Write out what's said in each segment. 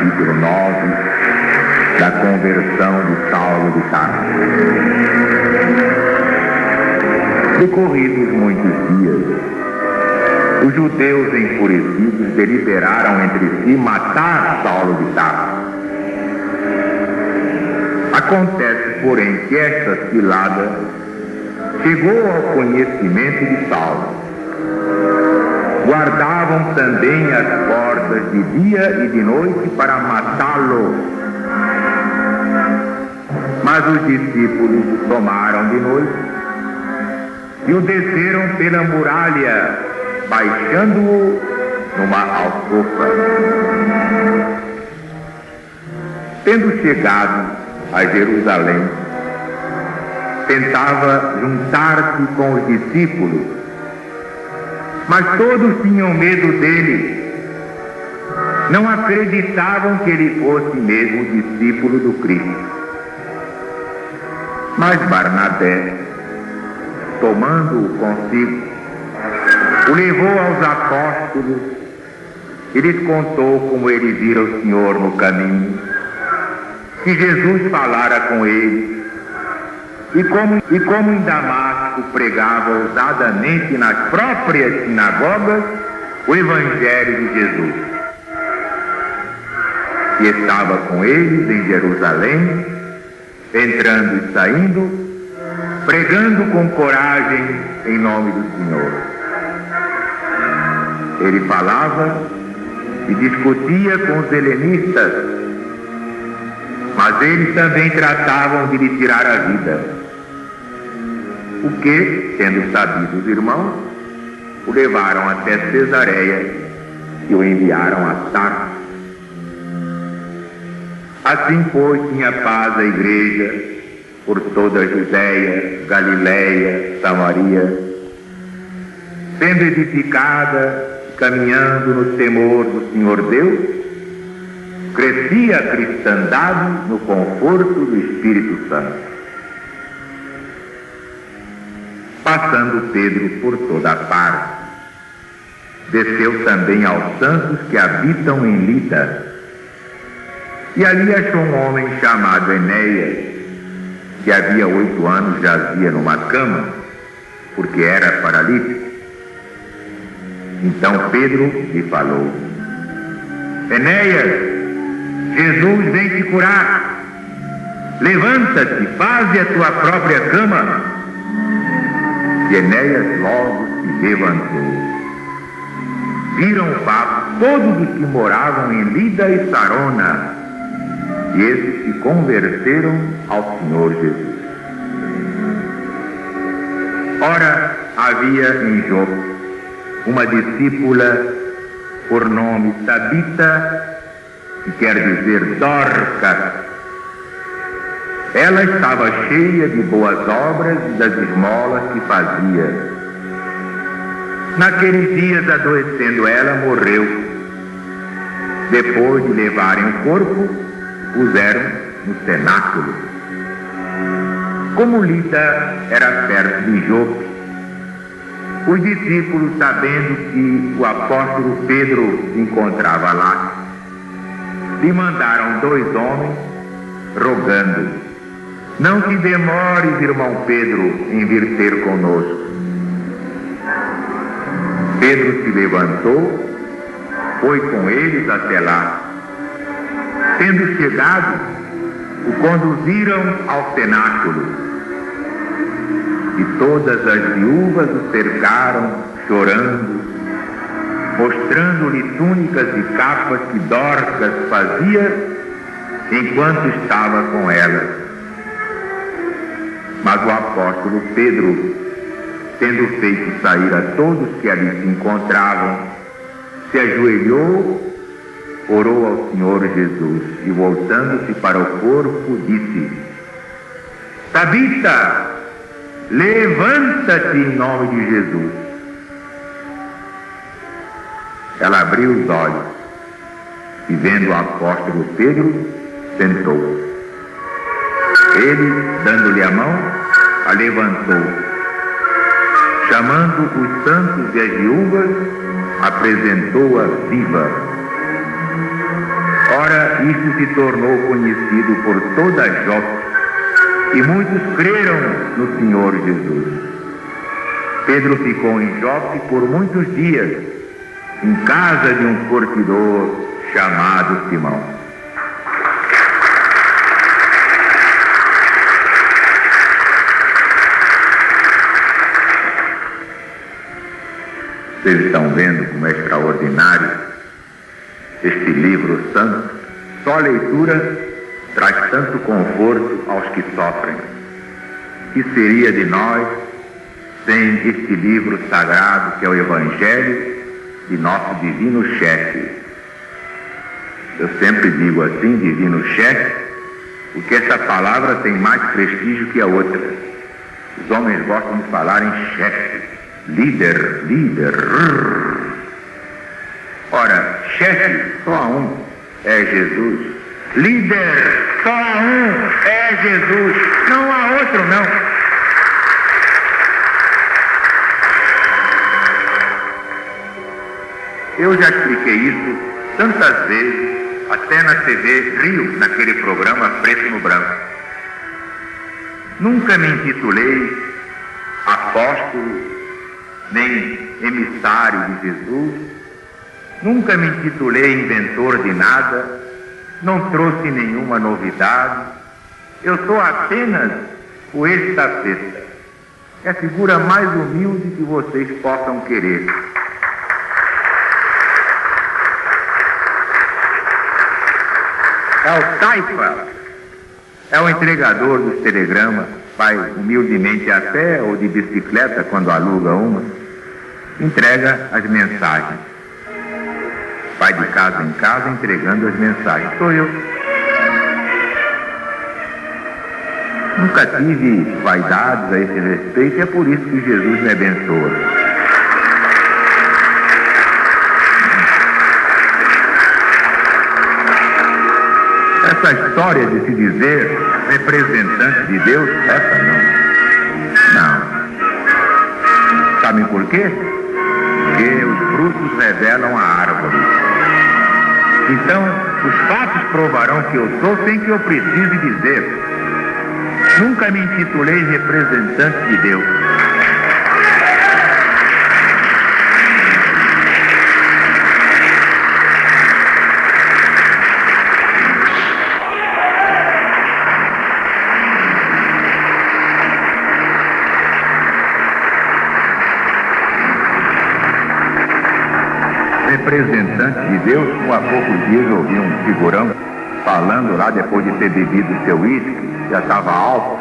capítulo 9 da conversão de Saulo de Tarso. Decorridos muitos dias, os judeus enfurecidos deliberaram entre si matar Saulo de Tarso. Acontece, porém, que esta cilada chegou ao conhecimento de Saulo. Guardavam também as portas de dia e de noite para matá-lo. Mas os discípulos o tomaram de noite e o desceram pela muralha, baixando-o numa alcofa. Tendo chegado a Jerusalém, tentava juntar-se com os discípulos, mas todos tinham medo dele. Não acreditavam que ele fosse mesmo discípulo do Cristo. Mas Barnabé, tomando-o consigo, o levou aos apóstolos e lhes contou como ele vira o Senhor no caminho, que Jesus falara com ele, e como em Damasco pregava ousadamente nas próprias sinagogas o Evangelho de Jesus. E estava com eles em Jerusalém, entrando e saindo, pregando com coragem em nome do Senhor. Ele falava e discutia com os helenistas, mas eles também tratavam de lhe tirar a vida. O que, tendo sabido os irmãos, o levaram até Cesareia e o enviaram a Tarso. Assim, pois, tinha paz a igreja por toda a Judéia, Galiléia, Samaria, sendo edificada, caminhando no temor do Senhor Deus, crescia a cristandade no conforto do Espírito Santo. Passando Pedro por toda a parte, desceu também aos santos que habitam em Lida, e ali achou um homem chamado Enéas, que havia 8 anos jazia numa cama, porque era paralítico. Então Pedro lhe falou: Enéas, Jesus vem te curar. Levanta-te, faze a tua própria cama. E Enéas logo se levantou. Viram o fato todos os que moravam em Lida e Sarona, e esses se converteram ao Senhor Jesus. Ora, havia em Jope uma discípula por nome Tabita, que quer dizer Dorcas. Ela estava cheia de boas obras e das esmolas que fazia. Naqueles dias, adoecendo ela, morreu. Depois de levarem o corpo, puseram no cenáculo. Como Lida era perto de Jope, os discípulos, sabendo que o apóstolo Pedro se encontrava lá, lhe mandaram 2 homens, rogando: não te demores, irmão Pedro, em vir ter conosco. Pedro se levantou, foi com eles até lá. Tendo chegado, o conduziram ao cenáculo. E todas as viúvas o cercaram, chorando, mostrando-lhe túnicas e capas que Dorcas fazia enquanto estava com elas. Mas o apóstolo Pedro, tendo feito sair a todos que ali se encontravam, se ajoelhou, orou ao Senhor Jesus e, voltando-se para o corpo, disse: Tabita, levanta-te em nome de Jesus. Ela abriu os olhos e, vendo o apóstolo Pedro, sentou. Ele, dando-lhe a mão, a levantou. Chamando os santos e as viúvas, apresentou-a viva. Ora, batismo se tornou conhecido por toda Jope, e muitos creram no Senhor Jesus. Pedro ficou em Jope por muitos dias, em casa de um curtidor chamado Simão. Vocês estão vendo como é extraordinário este livro santo? Só a leitura traz tanto conforto aos que sofrem. Que seria de nós sem este livro sagrado que é o Evangelho de nosso divino chefe? Eu sempre digo assim, divino chefe, porque essa palavra tem mais prestígio que a outra. Os homens gostam de falar em chefe, líder, líder. Ora, chefe, só há um, é Jesus. Líder, só há um, é Jesus. Não há outro, não. Eu já expliquei isso tantas vezes, até na TV Rio, naquele programa Preto no Branco. Nunca me intitulei apóstolo, nem emissário de Jesus. Nunca me intitulei inventor de nada, não trouxe nenhuma novidade. Eu sou apenas o estafeta. É a figura mais humilde que vocês possam querer. É o taifa, é o entregador dos telegramas, vai humildemente a pé ou de bicicleta quando aluga uma, entrega as mensagens. Vai de casa em casa entregando as mensagens. Sou eu. Nunca tive vaidades a esse respeito, e é por isso que Jesus me abençoa. Essa história de se dizer representante de Deus, essa não. Não. Sabem por quê? Porque os frutos revelam a árvore. Então, os fatos provarão que eu sou sem que eu precise dizer. Nunca me intitulei representante de Deus. Representante de Deus, como há poucos dias eu ouvi um figurão falando lá depois de ter bebido seu uísque, já estava alto.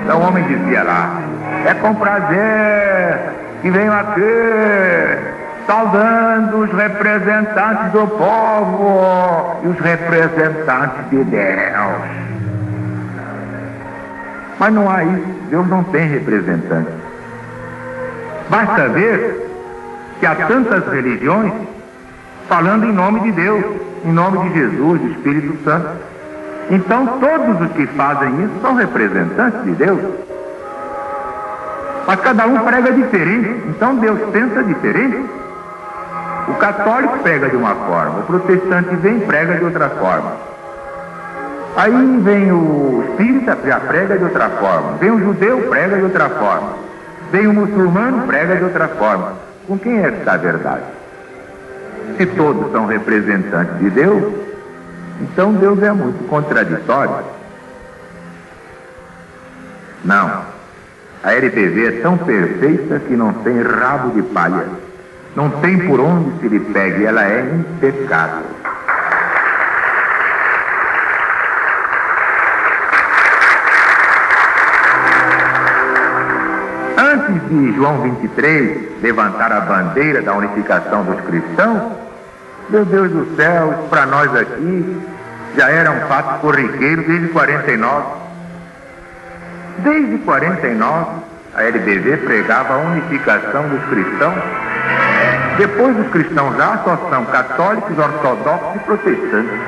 Então o homem dizia lá: é com prazer que venho aqui saudando os representantes do povo e os representantes de Deus. Mas não há isso, Deus não tem representante. Basta ver que há tantas religiões falando em nome de Deus, em nome de Jesus, do Espírito Santo. Então todos os que fazem isso são representantes de Deus. Mas cada um prega diferente, então Deus pensa diferente. O católico prega de uma forma, o protestante vem e prega de outra forma. Aí vem o espírita, já prega de outra forma. Vem o judeu, prega de outra forma. Vem o muçulmano, prega de outra forma. Com quem é que está a verdade? Se todos são representantes de Deus, então Deus é muito contraditório. Não. A LPV é tão perfeita que não tem rabo de palha. Não tem por onde se lhe pegue, ela é impecável. Antes de João 23 levantar a bandeira da unificação dos cristãos, meu Deus do céu, isso para nós aqui já era um fato corriqueiro desde 49. Desde 49, a LBV pregava a unificação dos cristãos. Depois os cristãos lá só são católicos, ortodoxos e protestantes.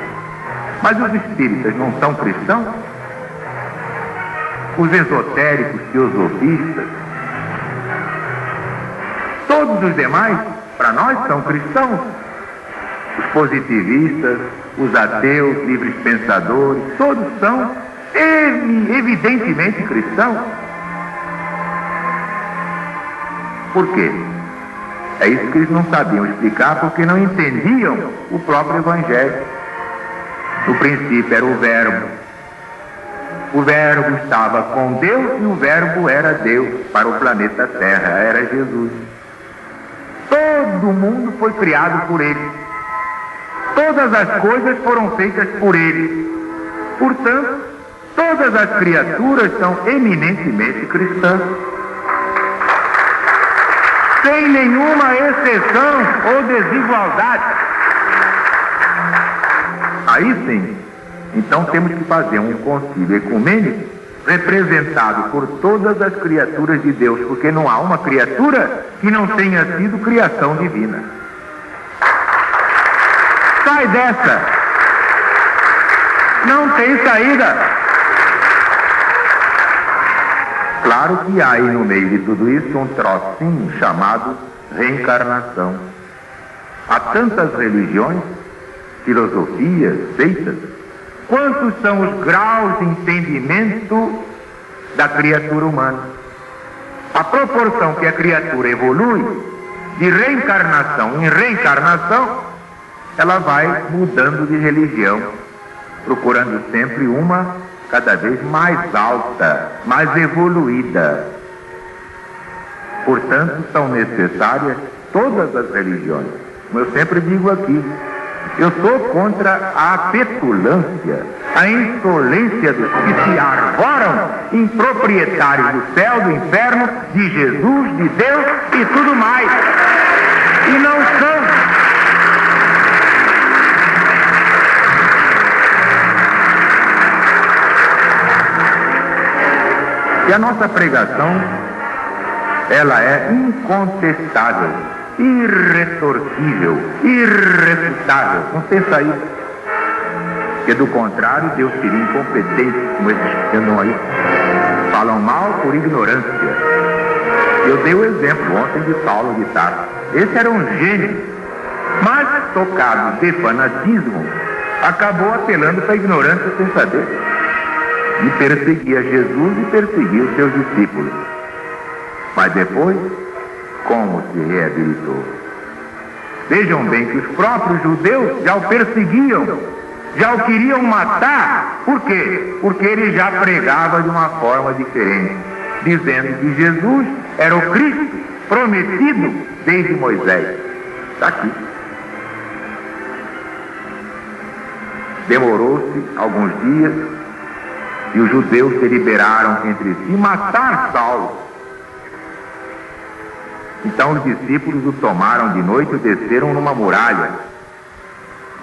Mas os espíritas não são cristãos? Os esotéricos, teosofistas, todos os demais, para nós, são cristãos. os positivistas, os ateus, livres pensadores, todos são evidentemente cristãos. Por quê? É isso que eles não sabiam explicar, porque não entendiam o próprio Evangelho. No princípio era o Verbo. O Verbo estava com Deus e o Verbo era Deus para o planeta Terra, era Jesus. Todo mundo foi criado por Ele. Todas as coisas foram feitas por Ele. Portanto, todas as criaturas são eminentemente cristãs. Sem nenhuma exceção ou desigualdade. Aí sim, então temos que fazer um concílio ecumênico representado por todas as criaturas de Deus, porque não há uma criatura que não tenha sido criação divina. Sai dessa! Não tem saída! Claro que há aí no meio de tudo isso um trocinho chamado reencarnação. Há tantas religiões, filosofias, seitas. Quantos são os graus de entendimento da criatura humana? A proporção que a criatura evolui, de reencarnação em reencarnação, ela vai mudando de religião, procurando sempre uma cada vez mais alta, mais evoluída. Portanto, são necessárias todas as religiões. Como eu sempre digo aqui, eu sou contra a petulância, a insolência dos que se arvoram em proprietários do céu, do inferno, de Jesus, de Deus e tudo mais. E não são. E a nossa pregação, ela é incontestável, irretorcível, irrefutável, não tem saída. Porque do contrário, Deus seria incompetente, como esses que andam aí, falam mal por ignorância. Eu dei o exemplo ontem de Paulo de Tarso. Esse era um gênio, mas tocado de fanatismo, acabou apelando para a ignorância sem saber. E perseguia Jesus e perseguia os seus discípulos. Mas depois, como se reabilitou? Vejam bem que os próprios judeus já o perseguiam, já o queriam matar. Por quê? Porque ele já pregava de uma forma diferente, dizendo que Jesus era o Cristo prometido desde Moisés. Está aqui. Demorou-se alguns dias e os judeus deliberaram entre si matar Saulo. Então os discípulos o tomaram de noite e o desceram numa muralha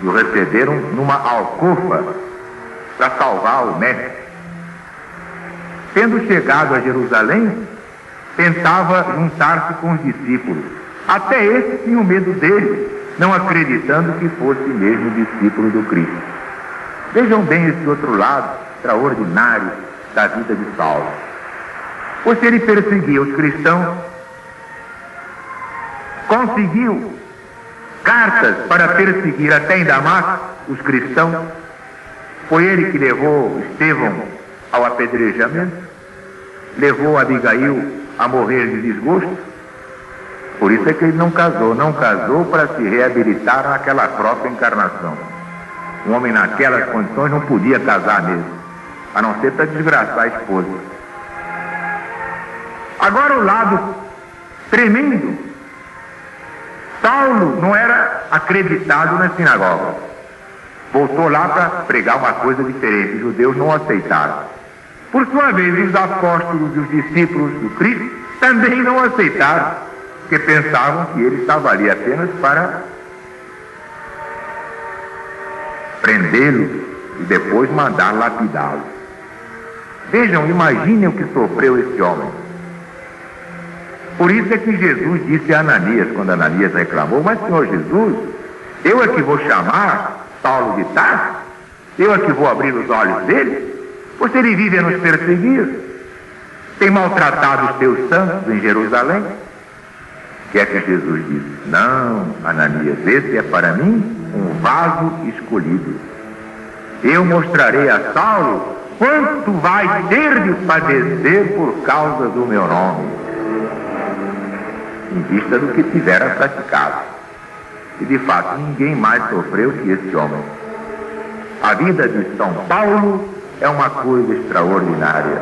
e o receberam numa alcofa para salvar o mestre. Tendo chegado a Jerusalém, tentava juntar-se com os discípulos. Até esses tinham medo dele, não acreditando que fosse mesmo discípulo do Cristo. Vejam bem esse outro lado extraordinário da vida de Saulo. Pois se ele perseguia os cristãos, conseguiu cartas para perseguir até em Damasco os cristãos. Foi ele que levou Estevão ao apedrejamento, levou Abigail a morrer de desgosto. Por isso é que ele não casou para se reabilitar naquela própria encarnação. Um homem naquelas condições não podia casar mesmo, a não ser para desgraçar a esposa. Agora o lado tremendo. Saulo não era acreditado na sinagoga. Voltou lá para pregar uma coisa diferente. Os judeus não aceitaram. Por sua vez, os apóstolos e os discípulos do Cristo também não aceitaram, porque pensavam que ele estava ali apenas para prendê-lo e depois mandar lapidá-lo. Vejam, imaginem o que sofreu esse homem. Por isso é que Jesus disse a Ananias, quando Ananias reclamou: mas Senhor Jesus, eu é que vou chamar Saulo de Tarso? Eu é que vou abrir os olhos dele? Pois ele vive a nos perseguir, tem maltratado os teus santos em Jerusalém. O que é que Jesus disse? Não, Ananias, esse é para mim um vaso escolhido. Eu mostrarei a Saulo quanto vai ter de padecer por causa do meu nome, em vista do que tivera praticado. E de fato ninguém mais sofreu que esse homem. A vida de São Paulo é uma coisa extraordinária.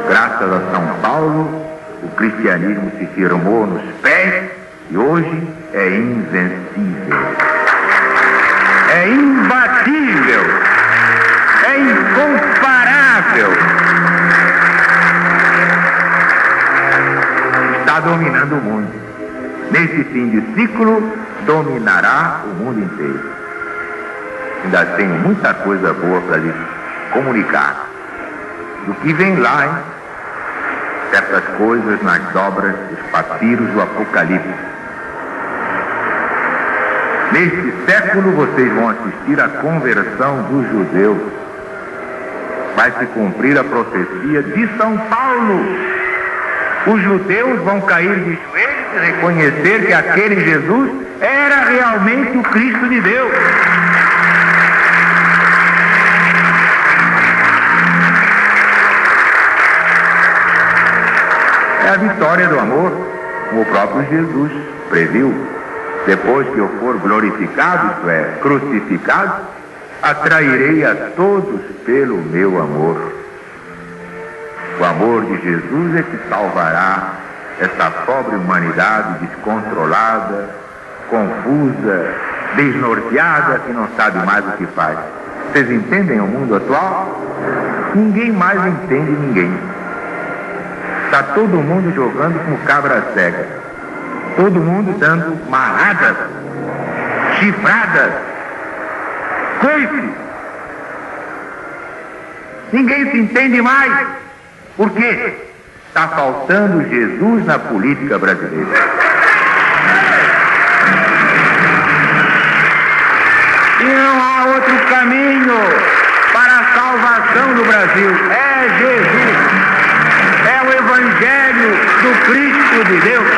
Graças a São Paulo, o cristianismo se firmou nos pés e hoje é invencível, é imbatível, é incomparável. Está dominando o mundo. Nesse fim de ciclo, dominará o mundo inteiro. Ainda tenho muita coisa boa para lhe comunicar. Do que vem lá, hein? Certas coisas nas obras dos papiros do Apocalipse. Neste século vocês vão assistir à conversão dos judeus. Vai se cumprir a profecia de São Paulo. Os judeus vão cair de joelhos e reconhecer que aquele Jesus era realmente o Cristo de Deus. É a vitória do amor, como o próprio Jesus previu. Depois que eu for glorificado, isto é, crucificado, atrairei a todos pelo meu amor. O amor de Jesus é que salvará essa pobre humanidade descontrolada, confusa, desnorteada, que não sabe mais o que faz. Vocês entendem o mundo atual? Ninguém mais entende ninguém. Está todo mundo jogando como cabra cega. Todo mundo dando marradas, chifradas, coices. Ninguém se entende mais. Por quê? Está faltando Jesus na política brasileira. E não há outro caminho para a salvação do Brasil. É Jesus. É o Evangelho do Cristo de Deus.